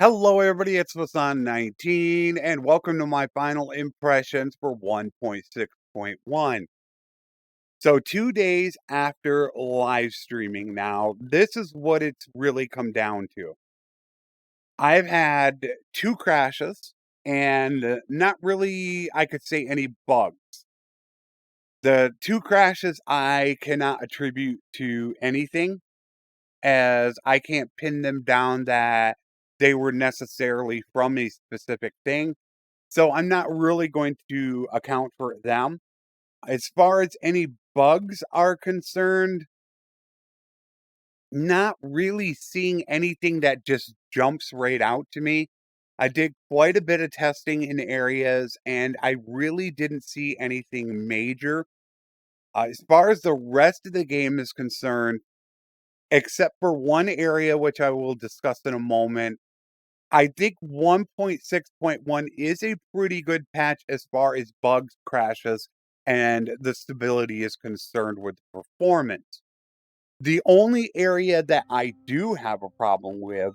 Hello, everybody. It's Flesson19, and welcome to my final impressions for 1.6.1. So, 2 days after live streaming, now, this is what it's really come down to. I've had two crashes and not really, I could say, any bugs. The two crashes I cannot attribute to anything, as I can't pin them down that they were necessarily from a specific thing. So I'm not really going to account for them. As far as any bugs are concerned, not really seeing anything that just jumps right out to me. I did quite a bit of testing in areas and I really didn't see anything major. As far as the rest of the game is concerned, except for one area, which I will discuss in a moment, I think 1.6.1 is a pretty good patch as far as bugs, crashes, and the stability is concerned with performance. The only area that I do have a problem with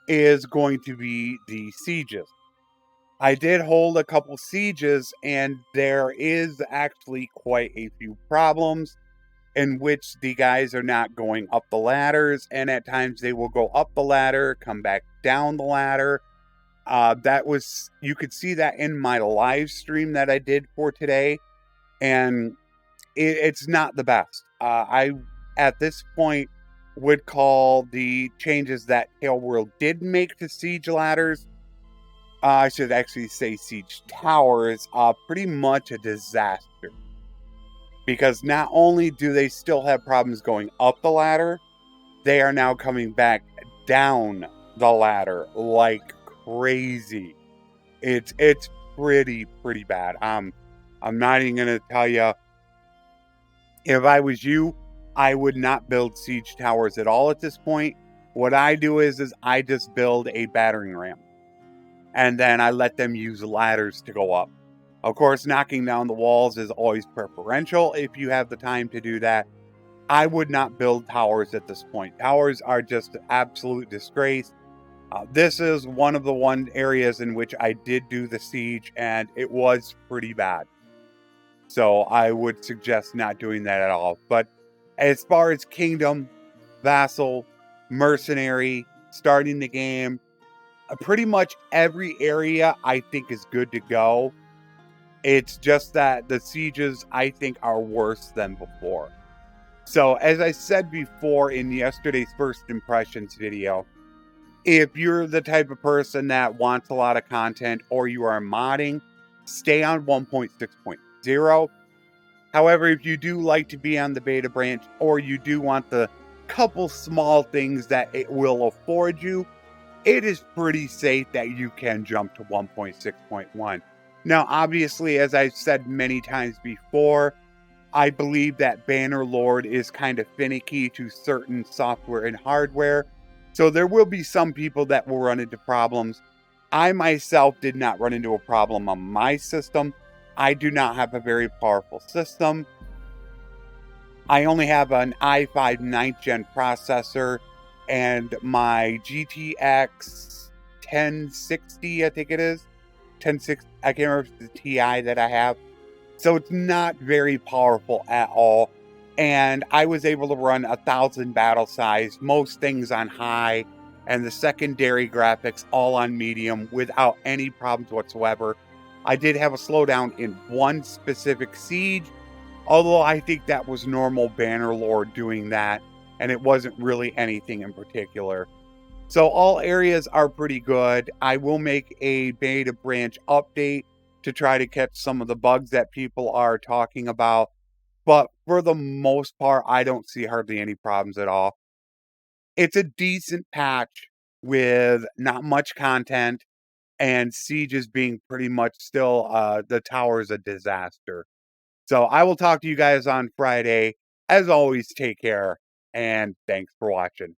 is going to be the sieges. I did hold a couple sieges, and there is actually quite a few problems in which the guys are not going up the ladders, and at times they will go up the ladder, come back down the ladder. That was, you could see that in my live stream that I did for today, and it's not the best. I, at this point, would call the changes that Tail World did make to siege ladders, I should actually say siege towers, pretty much a disaster. Because not only do they still have problems going up the ladder, they are now coming back down the ladder like crazy. It's pretty bad. I'm not even gonna tell you. If I was you, I would not build siege towers at all at this point. What I do is I just build a battering ram, and then I let them use ladders to go up. Of course, knocking down the walls is always preferential if you have the time to do that. I would not build towers at this point. Towers are just an absolute disgrace. This is one of the areas in which I did do the siege, and it was pretty bad. So I would suggest not doing that at all. But as far as kingdom, vassal, mercenary, starting the game, pretty much every area I think is good to go. It's just that the sieges I think are worse than before. So as I said before in yesterday's first impressions video, if you're the type of person that wants a lot of content or you are modding, stay on 1.6.0. However, if you do like to be on the beta branch or you do want the couple small things that it will afford you, it is pretty safe that you can jump to 1.6.1. Now, obviously, as I've said many times before, I believe that Bannerlord is kind of finicky to certain software and hardware. So there will be some people that will run into problems. I myself did not run into a problem on my system. I do not have a very powerful system. I only have an i5 9th gen processor and my GTX 1060, I think it is. 1060, I can't remember if it's the TI that I have. So it's not very powerful at all. And I was able to run 1,000 battle size, most things on high, and the secondary graphics all on medium without any problems whatsoever. I did have a slowdown in one specific siege, although I think that was normal Bannerlord doing that, and it wasn't really anything in particular. So all areas are pretty good. I will make a beta branch update to try to catch some of the bugs that people are talking about. But for the most part, I don't see hardly any problems at all. It's a decent patch with not much content and sieges being pretty much still the tower is a disaster. So I will talk to you guys on Friday. As always, take care and thanks for watching.